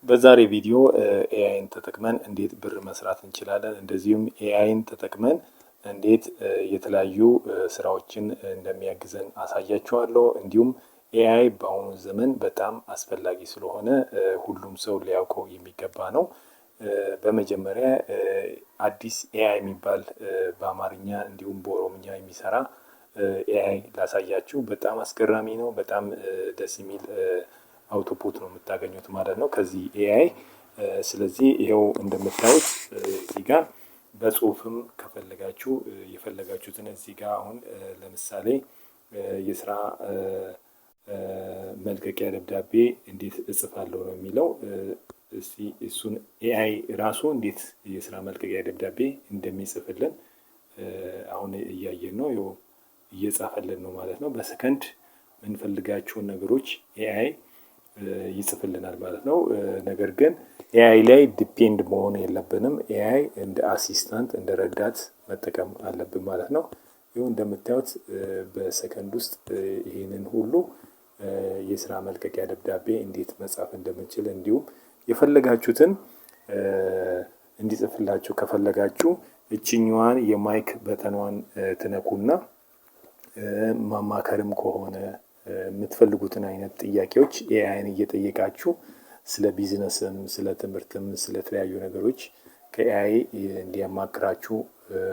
በዛሬ ቪዲዮ ኤአይን ተጠቅመን እንዴት ብር መስራት እንችላለን፣ እንደዚሁም ኤአይን ተጠቅመን እንዴት የተለያዩ ስራዎችን እንደሚያግዘን አሳያችኋለሁ። እንዲሁም ኤአይ በአሁኑ ዘመን በጣም አስፈላጊ ስለሆነ ሁሉም ሰው ሊያውቀው የሚገባ ነው። በመጀመሪያ አዲስ ኤአይ የሚባል በአማርኛ እንዲሁም በኦሮምኛ የሚሰራ ኤአይ ላሳያችሁ። በጣም አስገራሚ ነው። በጣም ደስ የሚል አውቶፑት ነው የምታገኙት ማለት ነው ከዚህ ኤአይ። ስለዚህ ይኸው እንደምታዩት እዚህ ጋር በጽሁፍም ከፈለጋችሁ የፈለጋችሁትን እዚህ ጋር አሁን ለምሳሌ የስራ መልቀቂያ ደብዳቤ እንዴት እጽፋለሁ ነው የሚለው። እስቲ እሱን ኤአይ ራሱ እንዴት የስራ መልቀቂያ ደብዳቤ እንደሚጽፍልን አሁን እያየን ነው። ይኸው እየጻፈልን ነው ማለት ነው። በሰከንድ የምንፈልጋቸውን ነገሮች ኤአይ ይጽፍልናል ማለት ነው። ነገር ግን ኤአይ ላይ ዲፔንድ መሆን የለብንም። ኤአይ እንደ አሲስታንት እንደ ረዳት መጠቀም አለብን ማለት ነው። ይኸው እንደምታዩት በሰከንድ ውስጥ ይህንን ሁሉ የስራ መልቀቂያ ደብዳቤ እንዴት መጻፍ እንደምንችል እንዲሁም የፈለጋችሁትን እንዲጽፍላችሁ ከፈለጋችሁ እችኛዋን የማይክ በተኗን ትነኩና ማማከርም ከሆነ የምትፈልጉትን አይነት ጥያቄዎች ኤአይን እየጠየቃችሁ ስለ ቢዝነስም ስለ ትምህርትም ስለ ተለያዩ ነገሮች ከኤአይ እንዲያማክራችሁ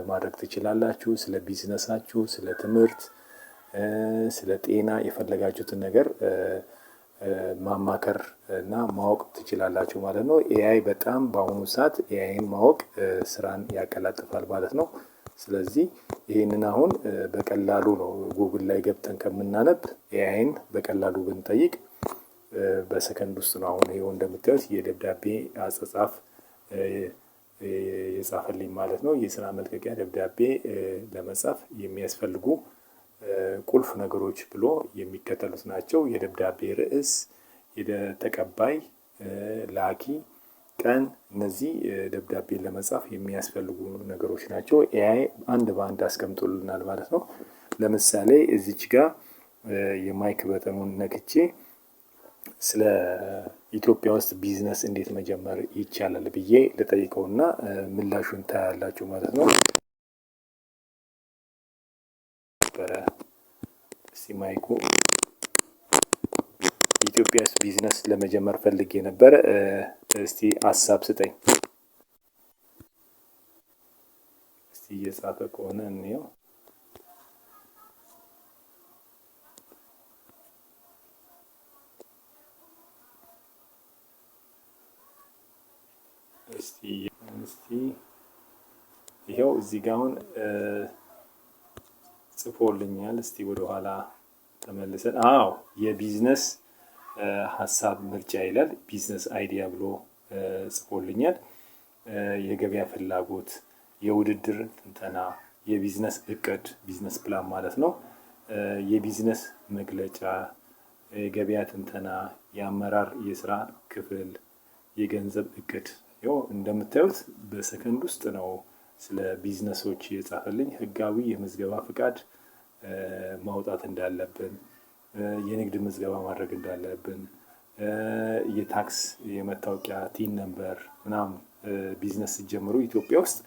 ማድረግ ትችላላችሁ። ስለ ቢዝነሳችሁ፣ ስለ ትምህርት፣ ስለ ጤና የፈለጋችሁትን ነገር ማማከር እና ማወቅ ትችላላችሁ ማለት ነው። ኤአይ በጣም በአሁኑ ሰዓት ኤአይን ማወቅ ስራን ያቀላጥፋል ማለት ነው። ስለዚህ ይህንን አሁን በቀላሉ ነው ጉግል ላይ ገብተን ከምናነብ ኤአይን በቀላሉ ብንጠይቅ በሰከንድ ውስጥ ነው። አሁን ይኸው እንደምታዩት የደብዳቤ አጻጻፍ የጻፈልኝ ማለት ነው። የስራ መልቀቂያ ደብዳቤ ለመጻፍ የሚያስፈልጉ ቁልፍ ነገሮች ብሎ የሚከተሉት ናቸው። የደብዳቤ ርዕስ፣ የተቀባይ፣ ላኪ፣ ቀን። እነዚህ ደብዳቤን ለመጻፍ የሚያስፈልጉ ነገሮች ናቸው። ኤአይ አንድ በአንድ አስቀምጦልናል ማለት ነው። ለምሳሌ እዚች ጋር የማይክ በተኑን ነክቼ ስለ ኢትዮጵያ ውስጥ ቢዝነስ እንዴት መጀመር ይቻላል ብዬ ልጠይቀውና ምላሹን ታያላችሁ ማለት ነው። እስቲ ማይኩ ኢትዮጵያ ውስጥ ቢዝነስ ለመጀመር ፈልጌ ነበር፣ እስቲ ሀሳብ ስጠኝ። እስቲ እየጻፈ ከሆነ እንየው። እስቲ ይሄው እዚህ ጋር አሁን ጽፎልኛል። እስቲ ወደ ኋላ ተመልሰን የቢዝነስ ሀሳብ ምርጫ ይላል። ቢዝነስ አይዲያ ብሎ ጽፎልኛል። የገበያ ፍላጎት፣ የውድድር ትንተና፣ የቢዝነስ እቅድ ቢዝነስ ፕላን ማለት ነው፣ የቢዝነስ መግለጫ፣ የገበያ ትንተና፣ የአመራር የስራ ክፍል፣ የገንዘብ እቅድ። ያው እንደምታዩት በሰከንድ ውስጥ ነው ስለ ቢዝነሶች የጻፈልኝ። ህጋዊ የምዝገባ ፍቃድ ማውጣት እንዳለብን፣ የንግድ ምዝገባ ማድረግ እንዳለብን፣ የታክስ የመታወቂያ ቲን ነምበር ምናምን ቢዝነስ ሲጀምሩ ኢትዮጵያ ውስጥ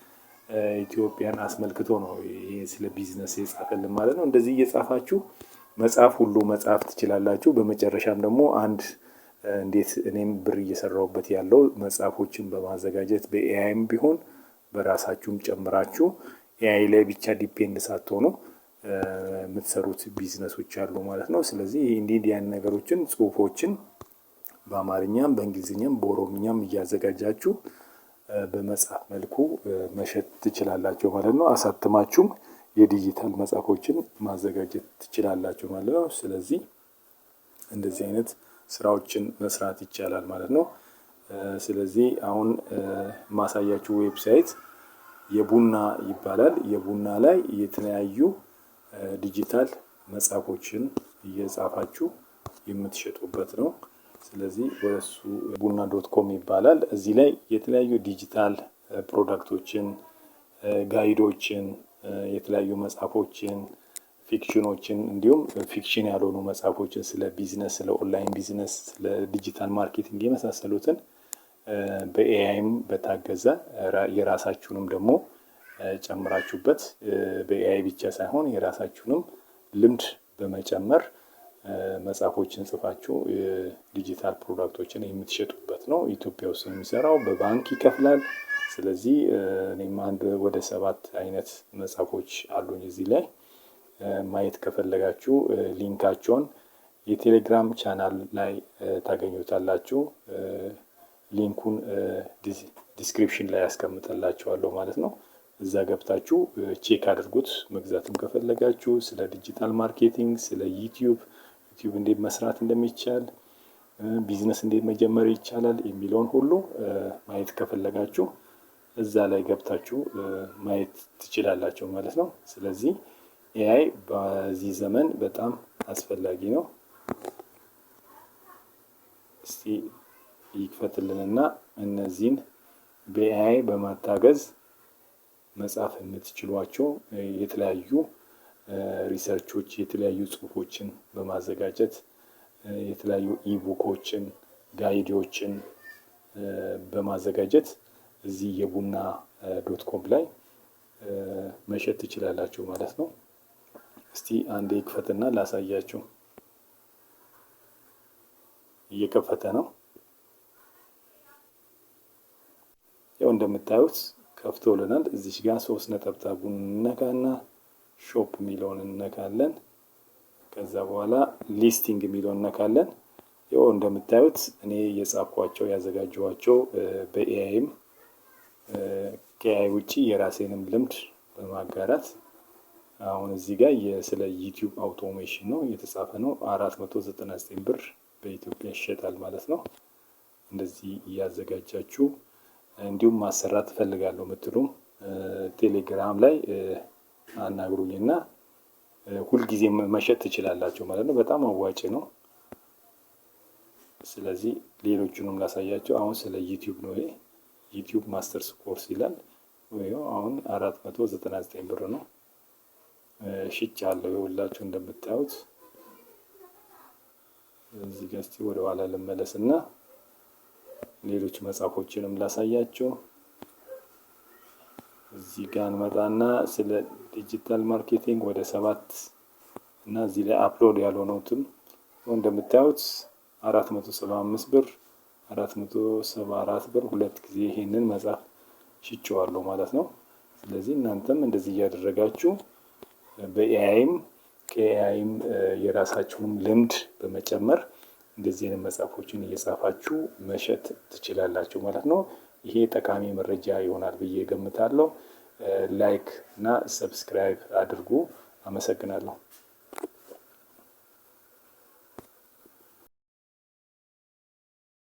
ኢትዮጵያን አስመልክቶ ነው ይሄ ስለ ቢዝነስ የጻፈልን ማለት ነው። እንደዚህ እየጻፋችሁ መጽሐፍ ሁሉ መጽሐፍ ትችላላችሁ። በመጨረሻም ደግሞ አንድ እንዴት እኔም ብር እየሰራሁበት ያለው መጽሐፎችን በማዘጋጀት በኤአይም ቢሆን በራሳችሁም ጨምራችሁ ኤአይ ላይ ብቻ ዲፔንድ ሳትሆኑ የምትሰሩት ቢዝነሶች አሉ ማለት ነው። ስለዚህ እንዲህ ያን ነገሮችን ጽሁፎችን በአማርኛም በእንግሊዝኛም በኦሮምኛም እያዘጋጃችሁ በመጽሐፍ መልኩ መሸጥ ትችላላችሁ ማለት ነው። አሳትማችሁም የዲጂታል መጽሐፎችን ማዘጋጀት ትችላላችሁ ማለት ነው። ስለዚህ እንደዚህ አይነት ስራዎችን መስራት ይቻላል ማለት ነው። ስለዚህ አሁን ማሳያችሁ ዌብሳይት የቡና ይባላል። የቡና ላይ የተለያዩ ዲጂታል መጽሐፎችን እየጻፋችሁ የምትሸጡበት ነው። ስለዚህ ወሱ ቡና.com ይባላል። እዚህ ላይ የተለያዩ ዲጂታል ፕሮዳክቶችን፣ ጋይዶችን፣ የተለያዩ መጽሐፎችን፣ ፊክሽኖችን እንዲሁም ፊክሽን ያልሆኑ መጽሐፎችን ስለ ቢዝነስ፣ ስለ ኦንላይን ቢዝነስ፣ ስለ ዲጂታል ማርኬቲንግ የመሳሰሉትን በኤአይም በታገዘ የራሳችሁንም ደግሞ ጨምራችሁበት በኤአይ ብቻ ሳይሆን የራሳችሁንም ልምድ በመጨመር መጽሐፎችን ጽፋችሁ ዲጂታል ፕሮዳክቶችን የምትሸጡበት ነው። ኢትዮጵያ ውስጥ ነው የሚሰራው፣ በባንክ ይከፍላል። ስለዚህ እኔም ወደ 7 አይነት መጽሐፎች አሉኝ እዚህ ላይ ማየት ከፈለጋችሁ ሊንካቸውን የቴሌግራም ቻናል ላይ ታገኙታላችሁ። ሊንኩን ዲስክሪፕሽን ላይ ያስቀምጠላችኋለሁ ማለት ነው። እዛ ገብታችሁ ቼክ አድርጉት። መግዛትም ከፈለጋችሁ ስለ ዲጂታል ማርኬቲንግ፣ ስለ ዩቲዩብ እንዴት መስራት እንደሚቻል፣ ቢዝነስ እንዴት መጀመር ይቻላል የሚለውን ሁሉ ማየት ከፈለጋችሁ እዛ ላይ ገብታችሁ ማየት ትችላላችሁ ማለት ነው። ስለዚህ ኤአይ በዚህ ዘመን በጣም አስፈላጊ ነው። እስቲ ይክፈትልንና እነዚህን በኤአይ በማታገዝ መጻፍ የምትችሏቸው የተለያዩ ሪሰርቾች፣ የተለያዩ ጽሁፎችን በማዘጋጀት የተለያዩ ኢቡኮችን፣ ጋይዶችን በማዘጋጀት እዚህ የቡና .com ላይ መሸጥ ትችላላችሁ ማለት ነው። እስቲ አንዴ ይክፈትና ላሳያችሁ። እየከፈተ ነው። ያው እንደምታዩት ከፍቶልናል። እዚህ ጋር 3 ነጠብጣቡን እንነካና ሾፕ የሚለውን እንነካለን። ከዛ በኋላ ሊስቲንግ የሚለውን እንነካለን። ያው እንደምታዩት እኔ የጻፍኳቸው ያዘጋጀኋቸው በኤአይም ከኤአይ ውጪ የራሴንም ልምድ በማጋራት አሁን እዚህ ጋር ስለ ዩቲዩብ አውቶሜሽን ነው የተጻፈ ነው። 499 ብር በኢትዮጵያ ይሸጣል ማለት ነው። እንደዚህ እያዘጋጃችሁ እንዲሁም ማሰራት ትፈልጋለሁ የምትሉም ቴሌግራም ላይ አናግሩኝና ሁልጊዜ መሸጥ ትችላላችሁ ማለት ነው። በጣም አዋጭ ነው። ስለዚህ ሌሎቹንም ላሳያቸው። አሁን ስለ ዩቲዩብ ነው። ይሄ ዩቲዩብ ማስተርስ ኮርስ ይላል። አሁን 499 ብር ነው። ሽጫለሁ። ይኸውላችሁ እንደምታዩት እዚህ ጋር እስቲ ወደ ኋላ ልመለስና ሌሎች መጽሐፎችንም ላሳያችሁ። እዚህ ጋር እንመጣና ስለ ዲጂታል ማርኬቲንግ ወደ 7 እና እዚህ ላይ አፕሎድ ያልሆነውትም እንደምታዩት 475 ብር፣ 474 ብር 2 ጊዜ ይሄንን መጽሐፍ ሽጬዋለሁ ማለት ነው። ስለዚህ እናንተም እንደዚህ እያደረጋችሁ በኤአይም ከኤአይም የራሳችሁን ልምድ በመጨመር እንደዚህ አይነት መጽሐፎችን እየጻፋችሁ መሸጥ ትችላላችሁ ማለት ነው። ይሄ ጠቃሚ መረጃ ይሆናል ብዬ ገምታለሁ። ላይክ እና ሰብስክራይብ አድርጉ። አመሰግናለሁ።